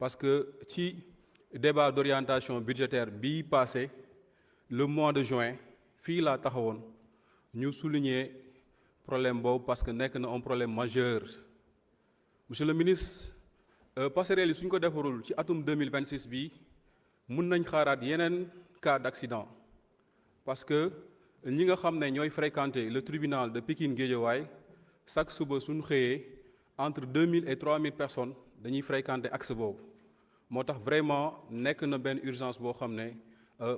parce que ci débat d'orientation budgétaire bii passé le mois de juin fii laa taxawoon ñu souligner problème boobu parce que nekk na un problème majeur monsieur le ministre passerelle yi suñ ko defarul ci atum 2026 bi mun nañ xaaraat yeneen cas d'accident parce que ñi nga xam ne ñooy fréquenter le tribunal de Pikine Guédiawaye chaque suba suñu xëyee entre 2000 et 3000 personnes dañuy fréquenter axe boobu moo tax vraiment nekk na benn urgence boo xam ne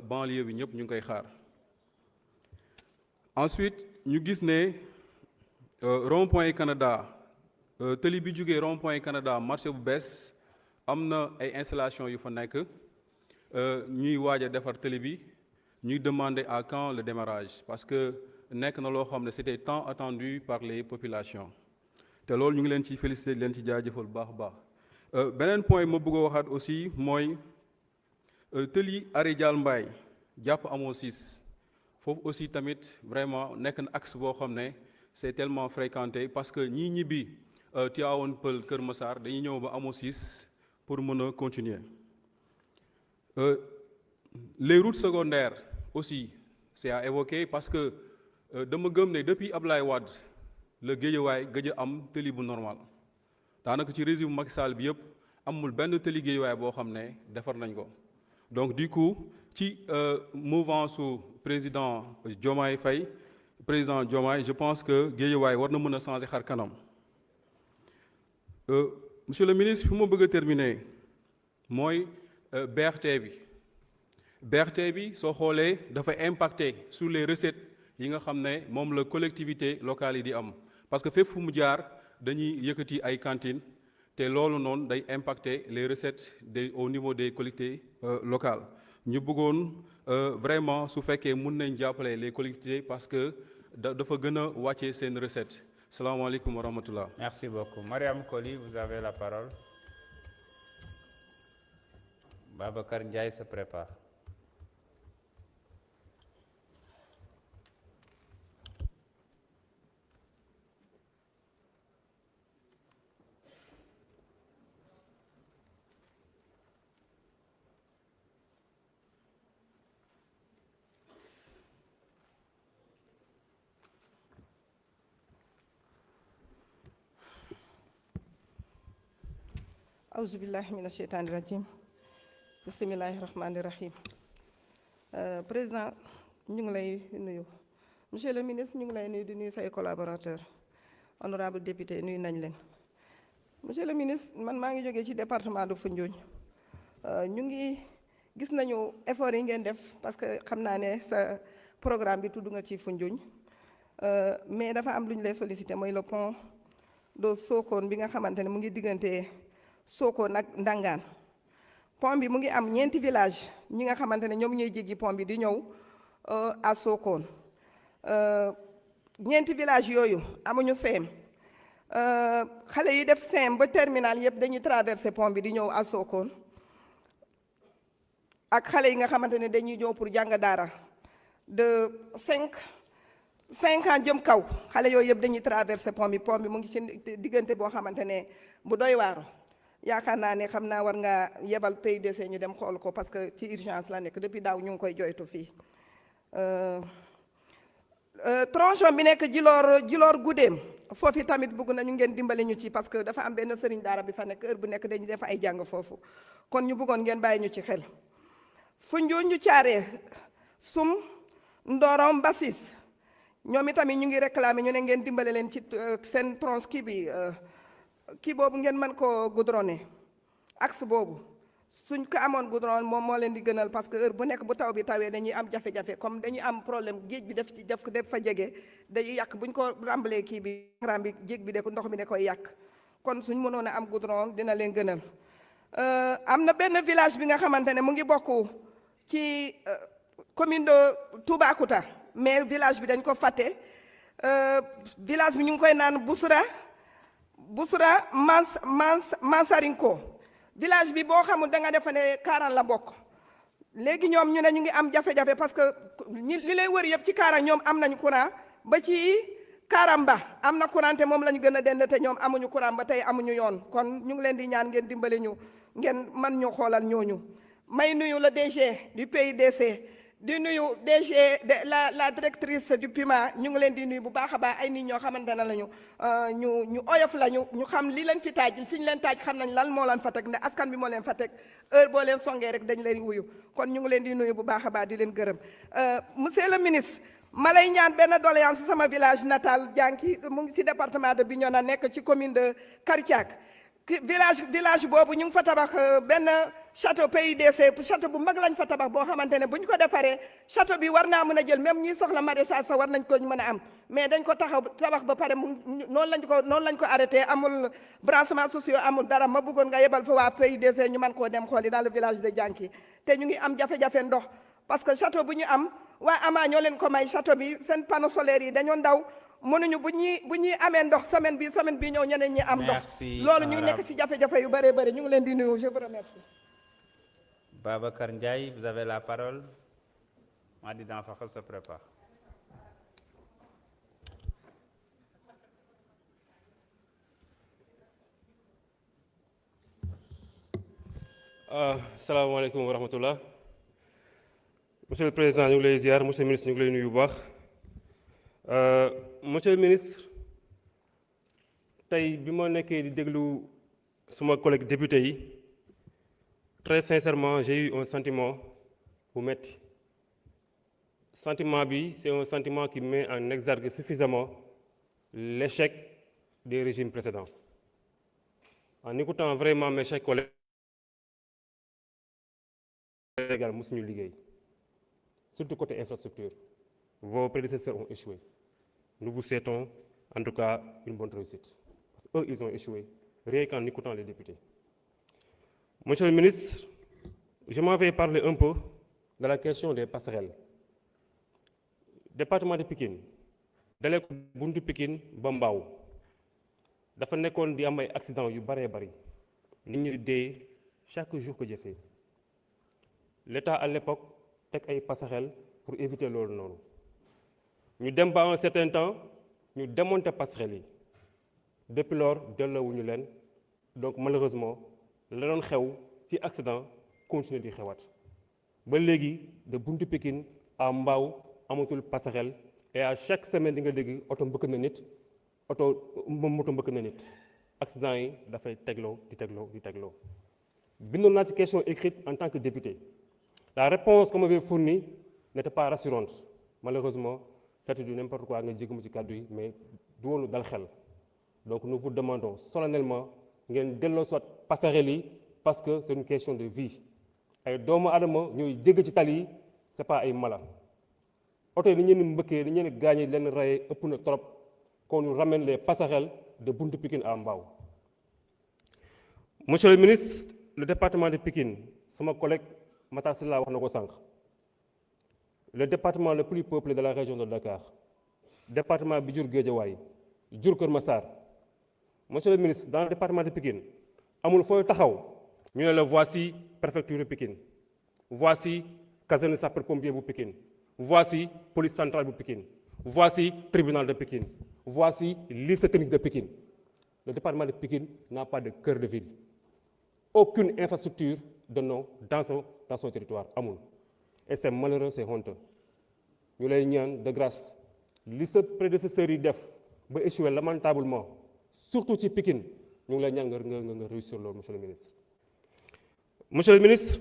banlieue bi ñëpp ñu ngi koy xaar. Ensuite ñu gis ne rond-point Canada tëli bi jógee rond-point Canada marché bu bees am na ay installation yu fa nekk ñuy waaj a defar tëli bi ñuy demander à quand le démarrage parce que nekk na loo xam ne c'était tant attendu par les populations te loolu ñu ngi leen ci féliciter leen ci jaajëfal bu baax a baax. beneen point ma bëgg a waxaat aussi mooy tëli Arrêt Dial Mbaye jàpp amoo 6 foofu aussi tamit vraiment nekk na axe boo xam ne c'est tellement fréquenté parce que ñii ñibbi Tivaouane Peulh Kër Massar dañuy ñëw ba amoo 6 pour mën a continuer. Les routes secondaires aussi c'est à évoquer parce que dama gëm ne depuis Ablaye Wade la Guédiawaye gëj a am tëli bu normal daanaka ci régime Macky Sall bi yëpp amul benn tëli Guédiawaye boo xam ne defar nañ ko donc du coup ci mouvance su président Diomaye Faye président Diomaye je pense que Guédiawaye war na mën a changer xar kanam. Monsieur le ministre fi ma bëgg a terminer mooy BRT bi. BRT bi soo xoolee dafay impacter sur les recettes yi nga xam ne moom la collectivité locale yi di am parce que fépp fu mu jaar dañuy yëkkati ay cantines te loolu noonu day impacter les recettes au niveau des collectivités locales ñu bëggoon vraiment su fekkee mun nañ jàppale les collectivités parce que dafa gën a wàcce seen recette salaamaaleykum wa rahmatullah. Merci beaucoup. Mariam Koli, vous avez la parole. Babacar Ndiaye se prépare. Auzu billahi mina sheytaani rajim bismillahi rahmani rahim. Président ñu ngi lay nuyu monsieur le ministre ñu ngi lay nuyu di nuyu say collaborateurs honorable député nuyu nañ leen. Monsieur le ministre man maa ngi jógee ci département de Foundiougne ñu ngi gis nañu effort yi ngeen def parce que xam naa ne sa programme bi tudd nga ci Foundiougne mais dafa am lu ñu lay solliciter mooy le pont de Sokone bi nga xamante ne mu ngi diggante Sokone ak Ndangaan pont bi mu ngi am 4 village ñi nga xamante ne ñoom ñooy jéggi pont bi di ñëw à Sokone 4 village yooyu amuñu CEM xale yi def CEM ba terminal yëpp dañuy traverser pont bi di ñëw à Sokone ak xale yi nga xamante ne dañuy ñëw pour jàng daara de 5 ans jëm kaw xale yooyu yëpp dañuy traverser pont bi mu ngi ci diggante boo xamante ne bu doy waaru yaakaar naa ne xam naa war nga yebal PUDC ñu dem xool ko parce que ci urgence la nekk depuis daaw ñu ngi koy joytu fii tronçon bi nekk Djilor Gouddéem foofu tamit bëgg nañu ngeen dimbali ñu ci parce que dafa am benn sëriñ daara bi fa nekk heure bu nekk dañuy def ay jàng foofu kon ñu bëggoon ngeen bàyyi ñu ci xel. Foundiougne ñu caaree Sum Ndorong Bassis ñoom itamit ñu ngi réclamer ñu ne ngeen dimbale leen ci seen tronc kii boobu ngeen mën ko goudronné axe boobu suñ ko amoon goudron moom moo leen di gënal parce que heure bu nekk bu taw bi tawee dañuy am jafe-jafe comme dañuy am problème géej bi def fa jege dañuy yàq buñ ko rambalee kii bi ram bi géej bi de ndox mi da koy yàq kon suñ mënoon a am goudron dina leen gënal. am na benn village bi nga xamante ne mu ngi bokk ci commune de Toubacouta mais village bi dañ ko fàtte village bi ñu ngi koy naan Bousra Mansarinko village bi boo xamul da nga defe ne Karang la bokk léegi ñoom ñu ne ñu ngi am jafe-jafe parce que li lay wër yëpp ci Karang ñoom am nañu courant ba ci Karamba am na courant te moom la ñu gën a dend te ñoom amuñu courant ba tey amuñu yoon kon ñu ngi leen di ñaan ngeen dimbale ñu ngeen man ñu xoolal ñooñu. may nuyu le DG du PIDC di nuyu DG de la directrice du PUMA ñu ngi leen di nuyu bu baax a baax ay nit ñoo xamante ne lañu ñu oyof lañu ñu xam li leen fi taaj fi ñu leen taaj xam nañ lan moo leen fa teg ne askan bi moo leen fa teg heure boo leen songee rek dañ leen wuyu kon ñu ngi leen di nuyu bu baax a baax di leen gërëm monsieur le ministre. ma lay ñaan benn doléance sama village natal Dianki mu ngi ci département de Bignona nekk ci commune de Kartiak village boobu ñu ngi fa tabax benn château PIDC château bu mag lañ fa tabax boo xamante ne bu ñu ko defaree château bi war naa mën a jël même ñuy soxla maraîchage sax war nañ ko mën a am mais dañ ko tabax ba pare noonu lañ ko arrêté amul branchement sociaux amul dara ma bëggoon nga yebal fa waa PIDC ñu mën koo dem xooli dans le village de Dianki te ñu ngi am jafe-jafe ndox parce que château bu ñu am waa ama ñoo leen ko may château bi seen panneau solaire yi dañoo ndaw mënuñu bu ñuy amee ndox semaine bi ñëw ñeneen ñi am ndox loolu ñu ngi nekk ci jafe-jafe yu bëree bëri ñu ngi leen di nuyu je vous remercie. Babacar Ndiaye, vous avez la parole. Madi Danfakha se prépare. Assalamu alaikum wa rahmatullah. Monsieur le Président, ñu ngi lay ziar, monsieur le ministre, ñu ngi lay nuyu bu baax. Monsieur le ministre, tey bi ma nekkee di déglu suma collègue député yi, très sincèrement, j'ai eu un sentiment bu metti. Sentiment bi, c'est un sentiment qui met en exergue suffisamment l'échec des régimes précédents. En écoutant vraiment mes chers collègues, musuñu liggéey. Surtout côté infrastructure. Vos prédécesseurs ont échoué. Nous vous souhaitons en tout cas une bonne réussite. Parce qu'eux, ils ont échoué, rien qu'en écoutant les députés. Monsieur le ministre, je m'avais parlé un peu de la question des passerelles. Département de Pikine, dalee ko buntu Pikine ba Mbao dafa nekkoon di am ay accident yu baree bari nit ñi di dee chaque jour que jëfee. L'État à l'époque teg ay passerelles pour éviter loolu noonu ñu dem ba un certain temps ñu démonter passerelles yi depuis lors delloowuñu leen donc malheureusement la doon xew ci accident continuer di xewaat ba léegi de buntu Pikine à Mbao amatul passerelle et à chaque semaine di nga dégg oto mbëkk na nit moto mbëkk na nit accident yi dafay tegloo di tegloo bindoon naa ci question écrite en tant que député. La réponse qu'on m'avait fournie n'était pas rassurante. Malheureusement, c'est du n'importe quoi, mais du woon dal xel. Donc nous vous demandons solennellement ngeen delloo soit passerelle parce que c'est une question de vie. Ay doomu aadama ñooy jégg ci tali yi c'est pas ay mala. Oto yi ni ñeen mbëkkee ni ñeen gaañee leen rayé ëpp na trop qu'on nous ramène les passerelles de Buntu Pikine à Mbao. Monsieur le ministre, le département de Pikine, sama collègue Matar Sylla wax na ko sànq. Le département le plus peuplé de la région de Dakar, département bi jur Guédiawaye, jur Keur Massar. Monsieur le ministre, dans le département de Pikine, amul fooy taxaw ñu ne la voici préfecture de Pikine, voici caserne sapeur-pompier bu Pikine, voici police centrale bu Pikine, voici tribunal de Pikine, voici lycée technique de Pikine. Le département de Pikine n'a pas de cœur de ville. Aucune infrastructure de nom dans son territoire amul. Et c'est malheureux, c'est honteux. Ñu lay ñaan de grâce li sa prédécesseurs yi def ba échoué lamentablement surtout ci Pikine ñu ngi lay ñaan nga réussir loolu monsieur le ministre. Monsieur le ministre,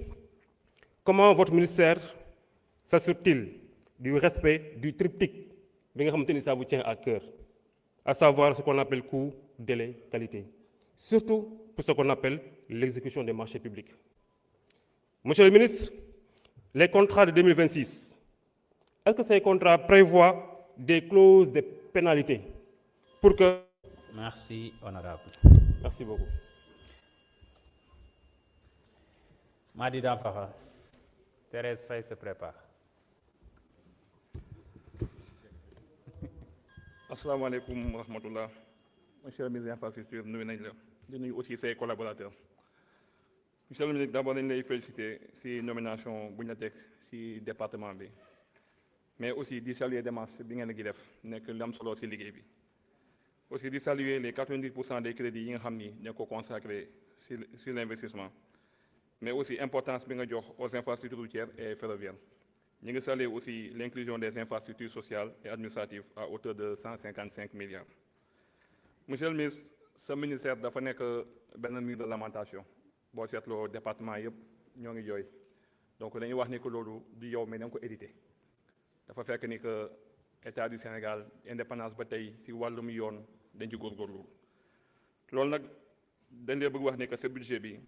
comment votre ministère s'assure-t-il du respect du triptyque bi nga xamante ni ça vous tient à cœur, à savoir ce qu'on appelle coût, délai, qualité, surtout pour ce qu'on appelle l'exécution des marchés publics. Monsieur le ministre, les contrats de 2026, est-ce que ces contrats prévoient des clauses de pénalité pour que... Merci, honorable. Merci beaucoup. Madi Danfakha. Thérèse Faye se prépare. Assalamu alaikum wa rahmatullah. Monsieur le ministre de l'Infrastructure, nous venons aussi ses collaborateurs. Monsieur le ministre, d'abord, nous les féliciter si nomination bu ñu teg si département bi mais aussi di saluer démarche bi ngeen gi def nekk lu am solo ci liggéey bi aussi di saluer les 90% des crédits yi nga xam ni dañ ko consacré sur l'investissement mais aussi importance bi nga jox aux infrastructures routières et ferroviaires ñu ngi saluer aussi l'inclusion des infrastructures sociales et administratives à hauteur de 155 milliards. Monsieur le ministre sa ministère dafa nekk benn mur de lamentation boo seetloo département yëpp ñoo ngi jooy donc dañuy wax ni que loolu du yow mais da nga ko hérité dafa fekk ni que état du Sénégal indépendance ba tey ci wàllum yoon dañ ci góorgóorlu loolu nag dañ leen bëgg wax ni que ce budget bi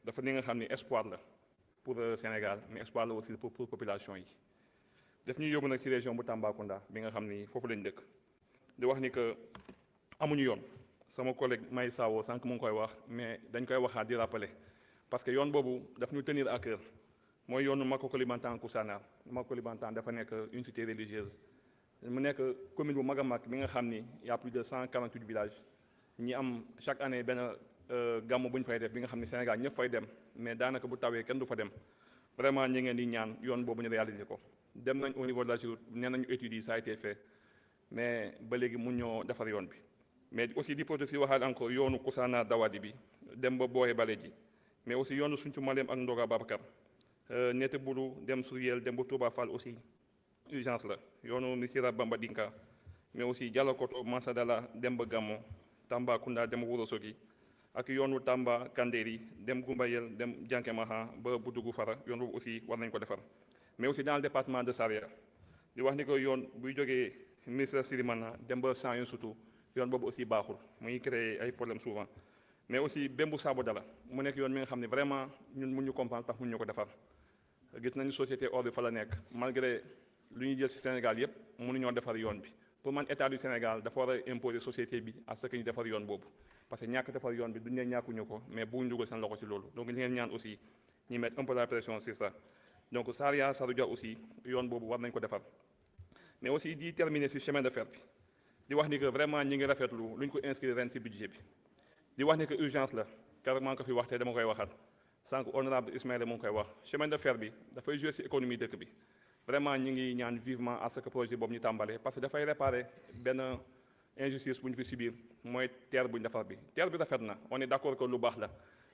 dafa ni nga xam ni espoir la pour Sénégal mais espoir la aussi pour population yi daf ñuy yóbbu nag ci région bu Tambacounda bi nga xam ni foofu lañ dëkk di wax ni que amuñu yoon sama collègue May Sawo sànq mu ngi koy wax mais dañ koy waxaat di rappeler parce que yoon boobu daf ñu tenir à cœur mooy yoonu Maka Koulibantang Koussanar Maka Koulibantang dafa nekk une cité religieuse mu nekk commune bu mag a mag bi nga xam ni y a plus de 148 villages ñi am chaque année benn gàmmu bu ñu fay def bi nga xam ni Sénégal ñëpp fay dem mais daanaka bu tawee kenn du fa dem vraiment ñi ngeen di ñaan yoon boobu ñu réaliser ko dem nañ au niveau de la route nee nañu études yi ça a été fait mais ba léegi mun ñoo defar yoon bi mais aussi di projet si waxaat encore yoonu Koussanar Dawadi bi dem ba Boye Bale ji mais aussi yoonu Sinthiou Malem ak Ndoga Babacar Nete Bulu dem Souriel dem ba Touba Fall aussi urgence la yoonu Missirah Bamba Dinka mais aussi Dialokoto Massadala dem ba Gammo Tambacounda dem Ourossogui ak yoonu Tamba Kandéri dem Goumbayel dem Diankémaha ba Boudougou Fara yoon boobu aussi war nañ ko defar mais aussi dans le département de Saraya di wax ni ko yoon buy jógee ministre Sirimana dem ba Saint surtout yoon boobu aussi baaxul muy créer ay problèmes souvent mais aussi Bembu Sabo Dala mu nekk yoon mi nga xam ne vraiment ñun mun ñu comprendre tax mun ñu ko defar gis nañu société or bi fa la nekk malgré lu ñuy jël ci Sénégal yépp mënuñoo defar yoon bi pour man état du Sénégal dafa war a imposer société bi à ce que ñu defar yoon boobu parce que ñàkk defar yoon bi duñ ne ñàkkuñu ko mais bu ñu dugal seen loxo ci loolu donc li ngeen ñaan aussi ñu mettre un peu la pression sur ça donc Saraya Saroudia aussi yoon boobu war nañ ko defar mais aussi di terminer ci chemin de fer bi di wax ni que vraiment ñi ngi rafetlu lu ñu ko inscrire ren ci budget bi di wax ni que urgence la carrément ko fi waxtee dama koy waxaat sànq honorable Ismaïla mu ngi koy wax chemin de fer bi dafay jouer ci économie dëkk bi vraiment ñi ngi ñaan vivement à ce que projet boobu ñu tàmbalee parce que dafay réparer benn injustice bu ñu fi subir mooy terre bu ñu defar bi terre bi rafet na on est d'accord que lu baax la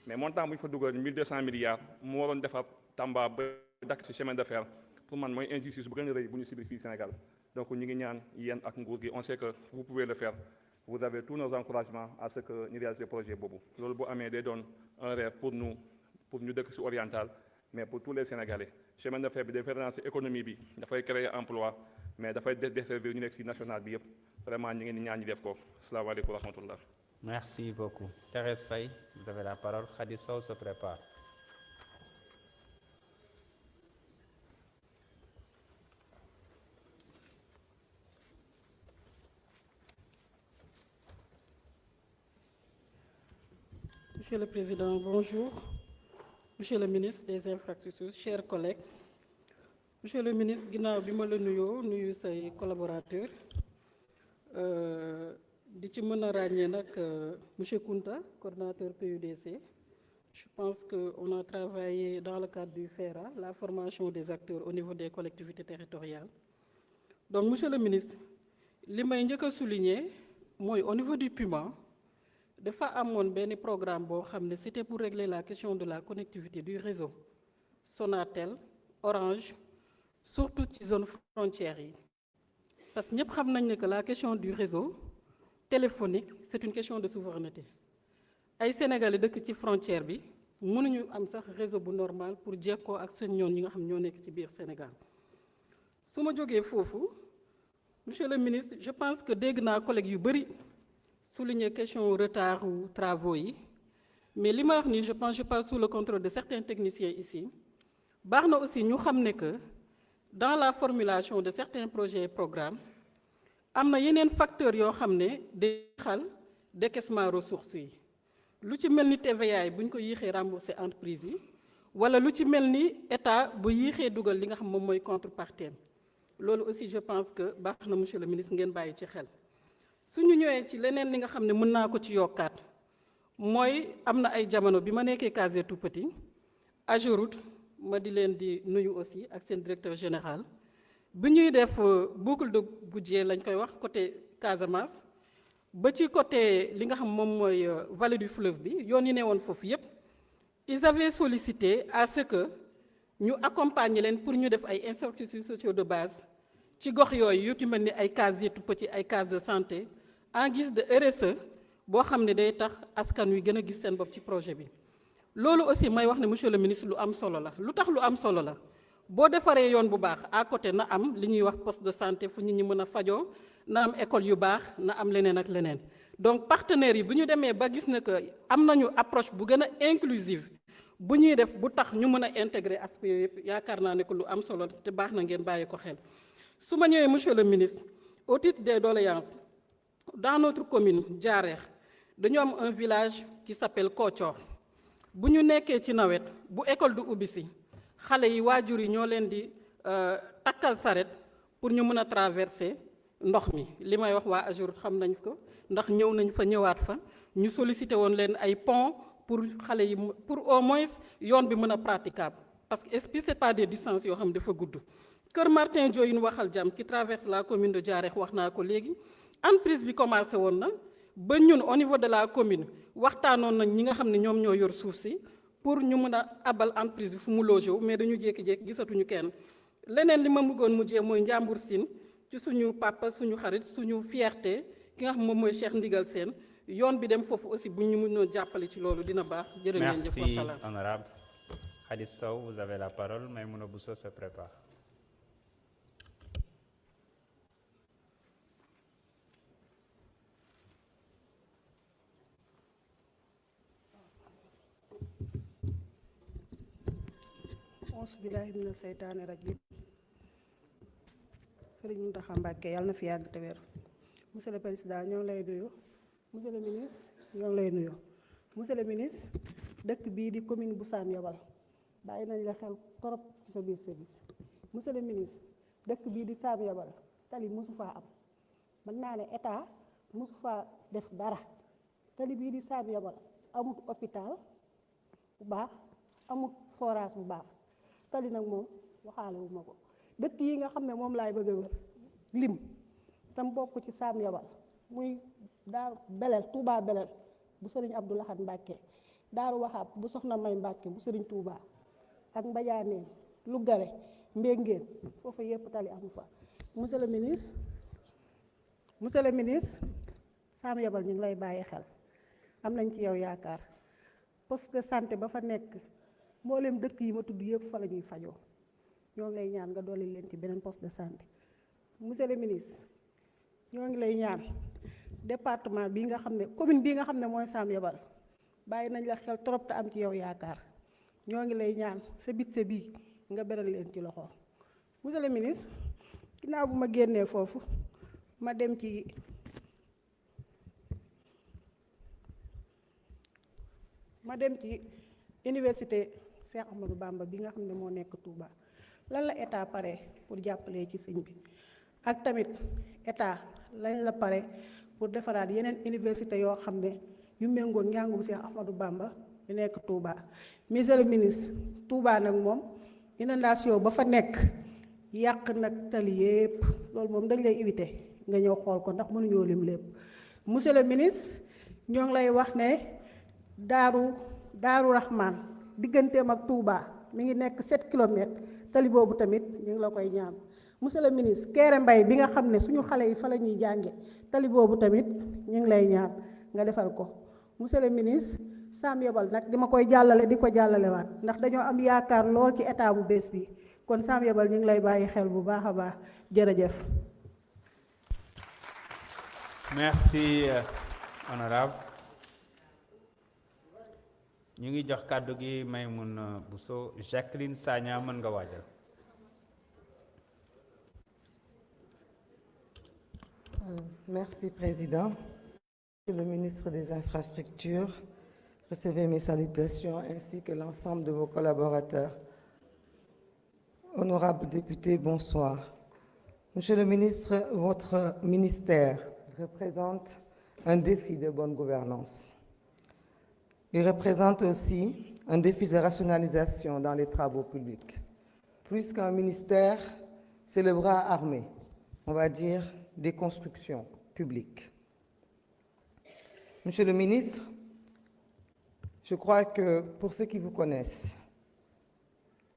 mais montant bu ñu fa dugal 1200 milliards mu waroon defar Tamba ba dakk ci chemin de fer pour man mooy injustice bu gën a rëy bu ñu subir fii Sénégal donc ñu ngi ñaan yéen ak nguur gi on sait que vous pouvez le faire vous avez tous nos encouragements à ce que ñu réaliser projet boobu loolu bu amee day doon un rêve pour nous pour ñu dëkk ci oriental mais pour tous les Sénégalais chemin de fer bi dafay relancer économie bi dafay créer emploi mais dafay desservir ñu nekk ci national bi yëpp vraiment ñu ngi ni ñaan ñu def ko asalaamaaleykum wa rahmatullah. Merci beaucoup. Thérèse Faye, vous avez la parole. Khady Sow se prépare. Monsieur le Président, bonjour. Monsieur le ministre des Infrastructures, chers collègues. Monsieur le ministre, ginnaaw bi ma la nuyoo nuyu say collaborateurs di ci mën a ràññee nag monsieur Kounta, coordonnateur PUDC. Je pense qu'on a travaillé dans le cadre du FERA, la formation des acteurs au niveau des collectivités territoriales. Donc, monsieur le ministre, li may njëkk a souligner mooy au niveau du PUMA, dafa amoon benn programme boo xam ne c'était pour régler la question de la connectivité du réseau Sonatel, Orange, surtout ci zone frontière yi. Parce que ñëpp xam nañ ne que la question du réseau téléphonique c'est une question de souveraineté. Ay Sénégalais dëkk ci frontière bi mënuñu am sax réseau bu normal pour jekkoo ak seen ñoon ñi nga xam ñoo nekk ci biir Sénégal. Su ma jógee foofu, monsieur le ministre, je pense que dégg naa collègues yu bëri souligner question retard ou travaux yi, mais li ma wax nii je parle sous le contrôle de certains techniciens ici. Baax na aussi ñu xam ne que dans la formulation de certains projets et programmes am na yeneen facteurs yoo xam ne day xal décaissement ressources yi. Lu ci mel ni TVA yi bu ñu ko yéexee rembourser entreprise yi wala lu ci mel ni état bu yéexee dugal li nga xam moom mooy contrepartie. Loolu aussi je pense que baax na monsieur le ministre ngeen bàyyi ci xel. Suñu ñëwee ci leneen li nga xam ne mën naa ko ci yokkaat mooy am na ay jamono bi ma nekkee Case Tout Petit, AGEROUTE ma di leen di nuyu aussi ak seen directeur général bi ñuy def boucle de Goudié lañ koy wax côté Casamance ba ci côté li nga xam moom mooy vallée du fleuve bi yoon yi ne woon foofu yépp ils avaient sollicité à ce que ñu accompagner leen pour ñu def ay infrastructures sociaux de base ci gox yooyu yu ci mel ni ay cases yi tout petit ay cases de santé en guise de RSE boo xam ne day tax askan wi gën a gis seen bopp ci projet bi. loolu aussi may wax ne monsieur le ministre lu am solo la lu tax lu am solo la boo defaree yoon bu baax à côté na am li ñuy wax poste de santé fu nit ñi mën a fajoo na am école yu baax na am leneen ak leneen donc partenaires yi bu ñu demee ba gis ne que am nañu approche bu gën a inclusive bu ñuy def bu tax ñu mën a intégrer aspect yooyu yëpp yaakaar naa ne que lu am solo te baax na ngeen bàyyi ko xel. su ma ñëwee monsieur le ministre au titre des doléances dans notre commune Diarère dañu am un village qui s'appelle Kocor bu ñu nekkee ci nawet bu école du ubbi si xale yi waajur yi ñoo leen di takkal saret pour ñu mën a traverser ndox mi li may wax waa AGEROUTE xam nañ ko ndax ñëw nañ fa ñëwaat fa ñu sollicité woon leen ay pont pour xale yi pour au moins yoon bi mën a praticable parce que est-ce que c'est pas des distances yoo xam dafa gudd. Kër Martin Diohine waxal jàmm qui traverse la commune de Diarère wax naa ko léegi entreprise bi commencé woon na ba ñun au niveau de la commune waxtaanoon nañ ñi nga xam ne ñoom ñoo yor suuf si pour ñu mën a abal entreprise bi fu mu logé wu mais dañu jékki-jékki gisatuñu kenn. leneen li ma bëggoon mujjee mooy Njàmbur Sine ci suñu papa suñu xarit suñu fierté ki nga xam moom mooy Cheikh Ndigal Sène yoon bi dem foofu aussi bu ñu mënoo jàppale ci loolu dina baax. jërë ngeen jëf wa salaam. Merci honorable Khady Sow, vous avez la parole. Maïmouna Bousso se prépare. auzu billaahi mina seytaani rajiim Sëriñ Mountakha Mbacké yàlla na fi yàgg te wér. Monsieur le président ñoo ngi lay nuyu monsieur le ministre ñoo ngi lay nuyu monsieur le ministre dëkk bii di commune bu Sam Yabal bàyyi nañ la xel torop ci sa biir service. monsieur le ministre dëkk bii di Sam Yabal tali mosu faa am mën naa ne état mosu faa def dara tali bii di Sam Yabal amut hôpital bu baax amut forage bu baax tali nag moom waxaale wu ma ko dëkk yi nga xam ne moom laay bëgg a wër lim tam bokk ci Sam Yabal muy daaru Belel Touba Belel bu sëriñ Abdou Lahad Mbacké daaru Waxaab bu soxna May Mbacké bu sëriñ Touba ak Mbajaaneen Lugare Mbéngeen foofu yépp tali amu fa. monsieur le ministre Sam Yabal ñu ngi lay bàyyi xel am nañ ci yow yaakaar poste de santé ba fa nekk mboolem dëkk yi ma tudd yëpp fa la ñuy fajoo ñoo ngi lay ñaan nga dolli leen ci beneen poste de santé. monsieur le ministre ñoo ngi lay ñaan département bi nga xam ne commune bii nga xam ne mooy Sam Yabal bàyyi nañ la xel trop te am ci yow yaakaar ñoo ngi lay ñaan sa budget bii nga beral leen ci loxo. monsieur le ministre ginnaaw bu ma génnee foofu ma dem ci université Cheikh Ahmadou Bamba bi nga xam ne moo nekk Touba lan la état pare pour jàppale ci sëñ bi ak tamit état lañ la pare pour defaraat yeneen université yoo xam ne yu méngoo njàngum Cheikh Ahmadou Bamba yu nekk Touba. monsieur le ministre Touba nag moom inondation ba fa nekk yàq nag tali yépp loolu moom dañ lay éviter nga ñëw xool ko ndax mënuñoo lim lépp. monsieur le ministre ñoo ngi lay wax ne Daaru Rahman digganteem ak Touba mi ngi nekk 7 kilomètres tali boobu tamit ñu ngi la koy ñaan. monsieur le ministre Kéré Mbay bi nga xam ne suñu xale yi fa la ñuy jànge tali boobu tamit ñu ngi lay ñaan nga defal ko. monsieur le ministre Sam Yabal nag dama koy jàllale di ko jàllalewaat ndax dañoo am yaakaar lool ci état bu bees bi kon Sam Yabal ñu ngi lay bàyyi xel bu baax a baax jërëjëf. Merci honorable ñu ngi jox kàddu gi Maïmouna Bousso. Jacqueline Sagna mën nga waajal. Merci Président. Monsieur le ministre des Infrastructures, recevez mes salutations ainsi que l'ensemble de vos collaborateurs. Honorables députés, bonsoir. Monsieur le ministre, votre ministère représente un défi de bonne gouvernance. Il représente aussi un défi de rationalisation dans les travaux publics. Plus qu'un ministère, c'est le bras armé, on va dire, des constructions publiques. Monsieur le ministre, je crois que pour ceux qui vous connaissent,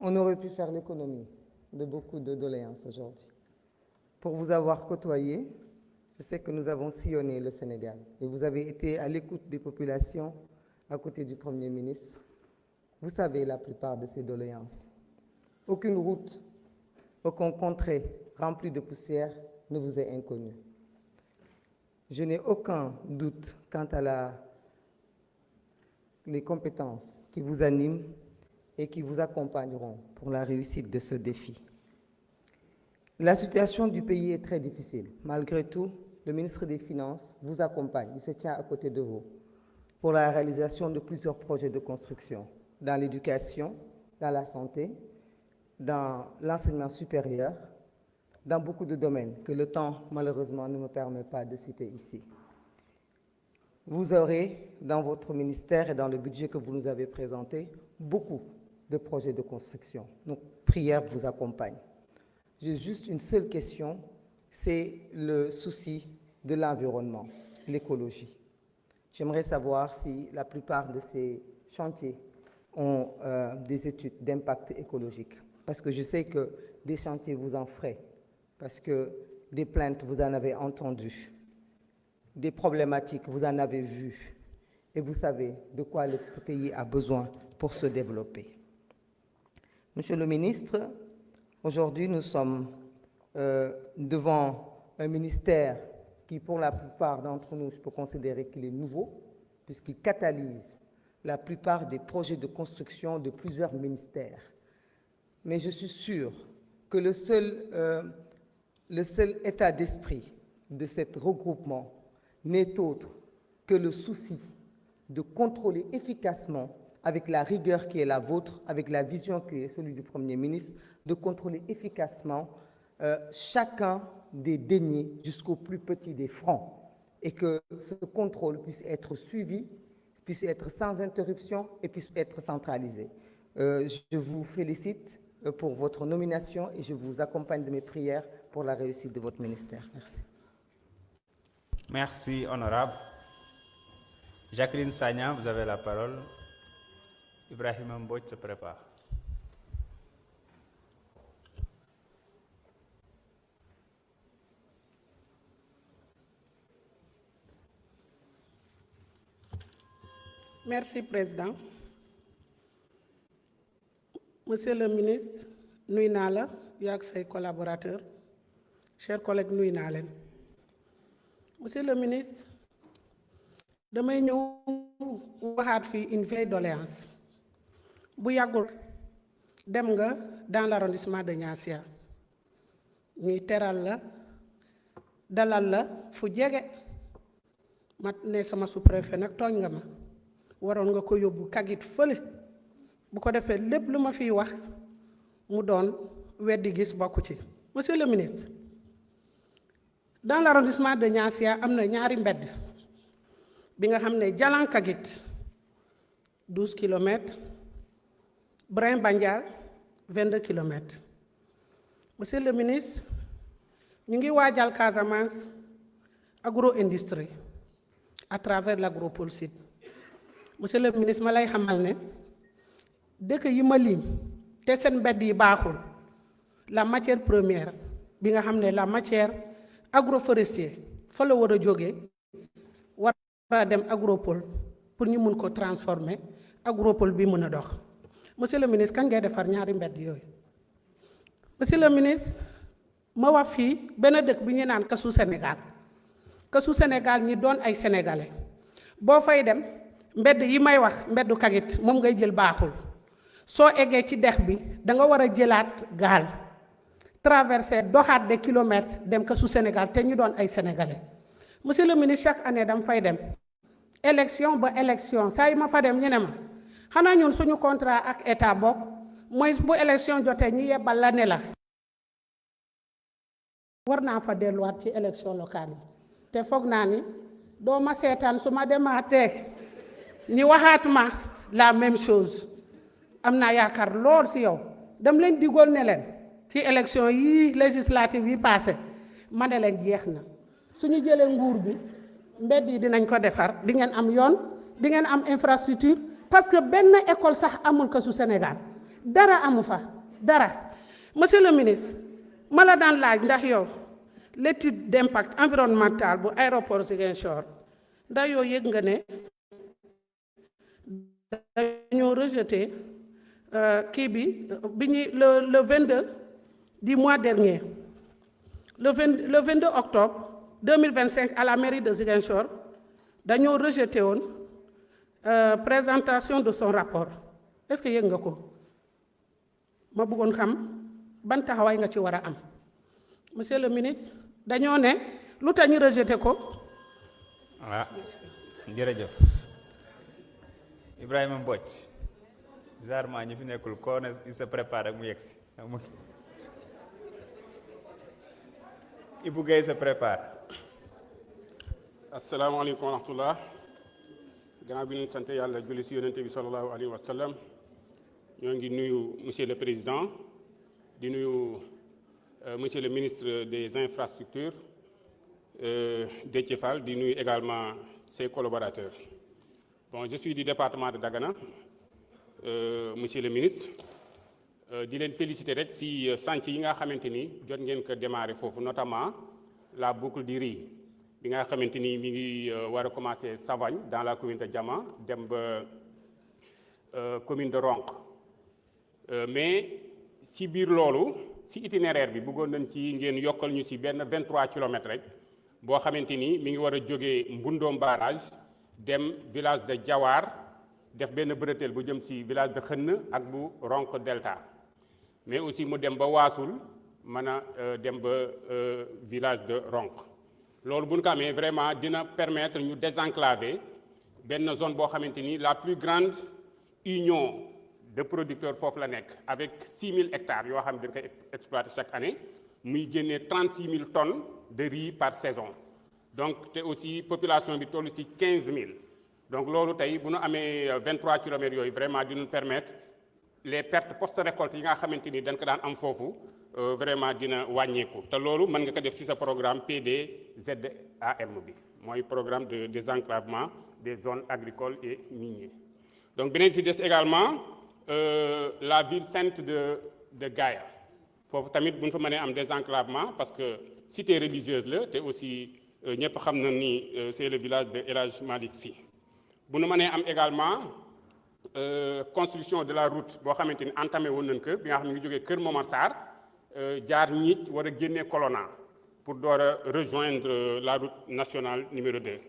on aurait pu faire l'économie de beaucoup de doléances aujourd'hui. Pour vous avoir côtoyé, je sais que nous avons sillonné le Sénégal et vous avez été à l'écoute des populations à côté du Premier ministre. Vous savez la plupart de ces doléances. Aucune route, aucun contrée rempli de poussière ne vous est inconnu. Je n'ai aucun doute quant à les compétences qui vous animent et qui vous accompagneront pour la réussite de ce défi. La situation du pays est très difficile. Malgré tout, le ministre des Finances vous accompagne, il se tient à côté de vous pour la réalisation de plusieurs projets de construction dans l'éducation, dans la santé, dans l'enseignement supérieur, dans beaucoup de domaines que le temps, malheureusement, ne me permet pas de citer ici. Vous aurez, dans votre ministère et dans le budget que vous nous avez présenté, beaucoup de projets de construction. Nos prières vous accompagnent. J'ai juste une seule question, c'est le souci de l'environnement, l'écologie. J'aimerais savoir si la plupart de ces chantiers ont des études d'impact écologique. Parce que je sais que des chantiers vous en feraient, parce que des plaintes, vous en avez entendu, des problématiques, vous en avez vu, et vous savez de quoi le pays a besoin pour se développer. Monsieur le ministre, aujourd'hui, nous sommes devant un ministère qui, pour la plupart d'entre nous, je peux considérer qu'il est nouveau, puisqu'il catalyse la plupart des projets de construction de plusieurs ministères. Mais je suis sûr que le seul état d'esprit de ce regroupement n'est autre que le souci de contrôler efficacement, avec la rigueur qui est la vôtre, avec la vision qui est celle du Premier ministre, de contrôler efficacement chacun des deniers jusqu'au plus petit des francs, et que ce contrôle puisse être suivi, puisse être sans interruption et puisse être centralisé. Je vous félicite pour votre nomination et je vous accompagne de mes prières pour la réussite de votre ministère. Merci. Merci, honorable. Jacqueline Sagna, vous avez la parole. Ibrahim Mbodj se prépare. Merci, Président. Monsieur le ministre, nuyu naa la yaa ak say collaborateurs, chers collègues, nuyu naa leen. Monsieur le ministre, damay ñëw waxaat fii une vieille doléance. Bu yàggul dem nga dans l'arrondissement de Niassia ñuy teral la dalal la fu jege ma ne sama sous-préfet nag tooñ nga ma waroon nga ko yóbbu kagit fële bu ko defee lépp lu ma fiy wax mu doon weddi gis bokku ci. Monsieur le ministre, dans l'arrondissement de Niassia am na ñaari mbedd bi nga xam ne Jalan Kagit 12 kilomètres, Brin Bandial 22 kilomètres. Monsieur le ministre, ñu ngi waajal Casamance agro-industrie à travers l'agropole sud. Monsieur le ministre, ma lay xamal ne dëkk yi ma lim te seen mbedd yi baaxul, la matière première bi nga xam ne la matière agroforestier fa la war a jógee war a dem agropole pour ñu mun ko transformer agropole bi mën a dox. Monsieur le ministre, kañ ngay defar ñaari mbedd yooyu? Monsieur le ministre, ma wax fii benn dëkk bi ñu naan Kasu Sénégal. Kasu Sénégal ñi doon ay sénégalais boo fay dem mbedd yi may wax mbeddu Kagit moom ngay jël baaxul. Soo eggee ci dex bi da nga war a jëlaat gaal traverser doxaat des kilomètres dem Kasu Sénégal te ñu doon ay sénégalais. Monsieur le ministre, chaque année dama fay dem élection ba élection saa yi ma fa dem ñu ne ma xanaa ñun suñu contrat ak état bokk mooy bu élection jotee ñi yebbal la ne la war naa fa delluwaat ci élection locale yi te foog naa ni doo ma seetaan su ma demaatee ñi waxaat ma la même chose. Am naa yaakaar lool si yow dem leen digool ne leen ci élection yi législative yi passé ma ne leen jeex na suñu jëlee nguur bi mbedd yi dinañ ko defar di ngeen am yoon di ngeen am infrastructure parce que benn école sax amul ko su Sénégal dara amu fa dara. Monsieur le ministre ma la daan laaj ndax yow l'étude d'impact environnemental bu aéroport Ziguinchor ndax yow yëg nga ne dañoo rejeté kii bi ñuy le 22 du mois dernier le 22 octobre 2025 à la mairie de Ziguinchor dañoo rejeté woon présentation de son rapport est-ce que yëg nga ko ma bëggoon xam ban taxawaay nga ci war a am monsieur le ministre dañoo ne lu tax ñu rejeté ko. ah jërëjëf Ibrahima Mbodj bizarrement ñi fi nekkul koo ne il se prépare ak mu yegg si Ibou Guèye se prépare. asalaamaaleykum wa rahmatullah gannaaw bi ñu sant yàlla julli si yonente bi sallallahu alayhi wa sallam ñoo ngi nuyu monsieur le président di nuyu monsieur le ministre des infrastructures Déthié Fall di nuyu également ses collaborateurs. Bon, je suis du département de Dagana monsieur le ministre di leen féliciter rek si chantier yi nga xamante ni jot ngeen ko démarrer foofu notamment la boucle du riz bi nga xamante ni mi ngi war a commencer Savagne dans la commune de Diama dem ba commune de Ronk mais si biir loolu si itinéraire bi bëggoon nañ ci ngeen yokkal ñu si benn 23 kilomètres rek boo xamante ni mi ngi war a jógee Mbundoom barrage dem village de Diawar def benn bretelle bu jëm si village de Xënn ak bu Ronk Delta mais aussi mu dem ba Waasul mën a dem ba village de Ronk loolu bu ñu ko amee vraiment dina permettre ñu désenclaver benn zone boo xamante ni la plus grande union de producteurs foofu la nekk avec 6000 hectares yoo xam ne dañ koy exploiter chaque année muy génnee 36000 tonnes de riz par saison donc te aussi population bi toll ci 15000 donc loolu tey bu ñu amee 23 kilomètres yooyu vraiment dinañ permettre les pertes post-récolte yi nga xamante ni dañ ko daan am foofu vraiment dina wàññeeku te loolu mën nga ko def ci sa programme PDZAM bi mooy programme de désenclavement des zones agricoles et minières. Donc beneen ci des également la ville sainte de Gaïa foofu tamit bu ñu fa mënee am désenclavement parce que cité religieuse la te aussi ñëpp xam na ni c'est le village de El Hadj Malick Sy bu ñu mënee am également construction de la route boo xamante ni entamé woon nañ ko bi nga xam ne ngi jógee Kër Momar Sarr jaar Ñiic war a génnee Colonna pour door a rejoindre la route nationale numéro 2.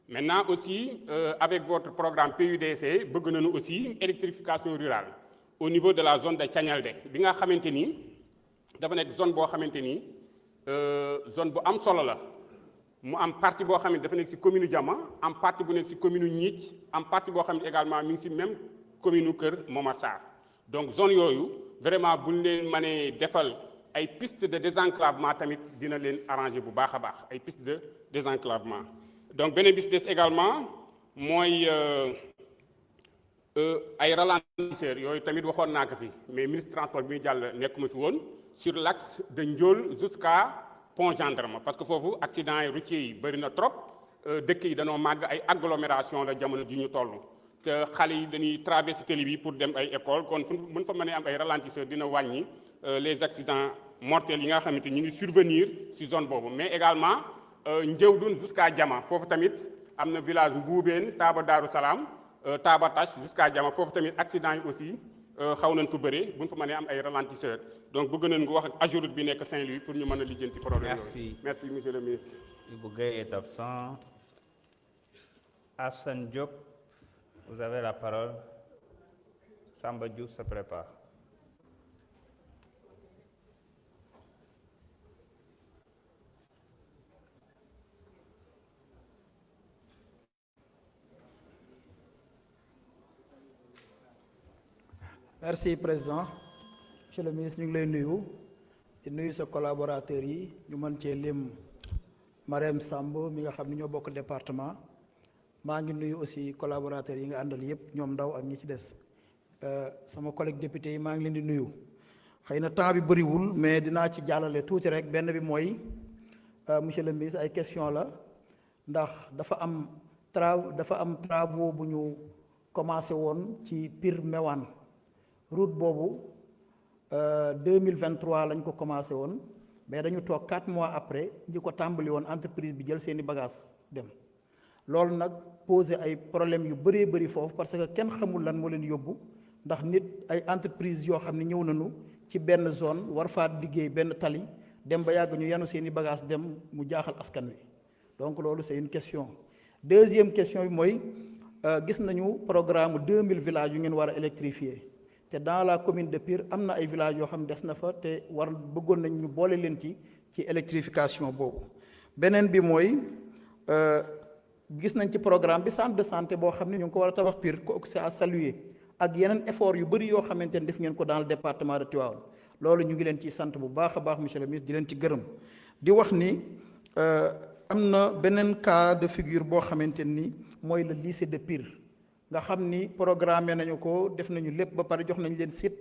Maintenant aussi avec votre programme PUDC bëgg nañu aussi électrification rurale au niveau de la zone de Thiagnaldé bi nga xamante ni dafa nekk zone boo xamante ni zone bu am solo la mu am partie boo xam ne dafa nekk ci commune Diama am partie bu nekk ci commune Ñiic am partie boo xam ne également mi ngi ci même commune Kër Momar Sarr donc zone yooyu vraiment bu ñu leen mënee defal ay piste de désenclavement tamit dina leen arranger bu baax a baax ay piste de désenclavement. Donc beneen bis des également mooy ay ralentisseurs yooyu tamit waxoon naa ko fi mais ministre transport bi muy jàll nekkuma fi woon sur l'axe de Ndiol jusqu'à Pont Gendarme parce que foofu accident yi routiers yi bëri na trop dëkk yi dañoo màgg ay agglomération la jamono ji ñu toll te xale yi dañuy traverser télé bi pour dem ay école kon fu mën fa mënee am ay ralentisseurs dina wàññi les accidents mortels yi nga xamante ñu ngi survenir ci zone boobu mais également Njëwdun jusqu'à Diama foofu tamit am na village Mbuubeen Taaba Daaru Salaam Taaba Tache jusqu'à Diama foofu tamit accident yi aussi xaw nañ fa bëre bu ñu fa mënee am ay ralentisseurs donc bëgg nañ nga wax ak Ageroute bi nekk Saint-Louis pour ñu mën a lijjanti problème yooyu. Merci monsieur le ministre. Ibou Guèye est absent. Assane Diop, vous avez la parole. Samba Diouf se prépare. Merci président monsieur le ministre ñu ngi lay nuyu di nuyu sa collaborateurs yi ñu mën cee lim Marème Samb mi nga xam ni ñoo bokk département maa ngi nuyu aussi collaborateurs yi nga àndal yëpp ñoom ndaw ak ñi ci des sama collègue député yi maa ngi leen di nuyu xëy na temps bi bëriwul mais dinaa ci jàllale tuuti rek. benn bi mooy monsieur le ministre ay question la ndax dafa am travaux bu ñu commencé woon ci Pire Mewane route boobu 2023 lañ ko commencé woon mais dañu toog 4 mois après ñi ko tàmbali woon entreprise bi jël seeni bagages dem loolu nag posé ay problèmes yu bëree bëri foofu parce que kenn xamul lan moo leen yóbbu ndax nit ay entreprise yoo xam ne ñëw nañu ci benn zone war faa liggéey benn tali dem ba yàgg ñu yanu seeni bagages dem mu jaaxal askan wi donc loolu c'est une question. Deuxième question bi mooy gis nañu programme 2000 villages yu ngeen war a électrifier te dans la commune de Pire am na ay villages yoo xam ne des na fa te bëggoon nañ ñu boole leen ci électrification boobu. beneen bi mooy gis nañ ci programme bi centre de santé boo xam ne ñu ngi ko war a tabax Pire ko c'est à saluer ak yeneen effort yu bëri yoo xamante ne def ngeen ko dans le département de Tivaouane loolu ñu ngi leen ciy sant bu baax a baax monsieur le ministre di leen ci gërëm di wax ni am na beneen cas de figure boo xamante ni mooy le lycée de Pire nga xam ni programmé nañu ko def nañu lépp ba pare jox nañ leen site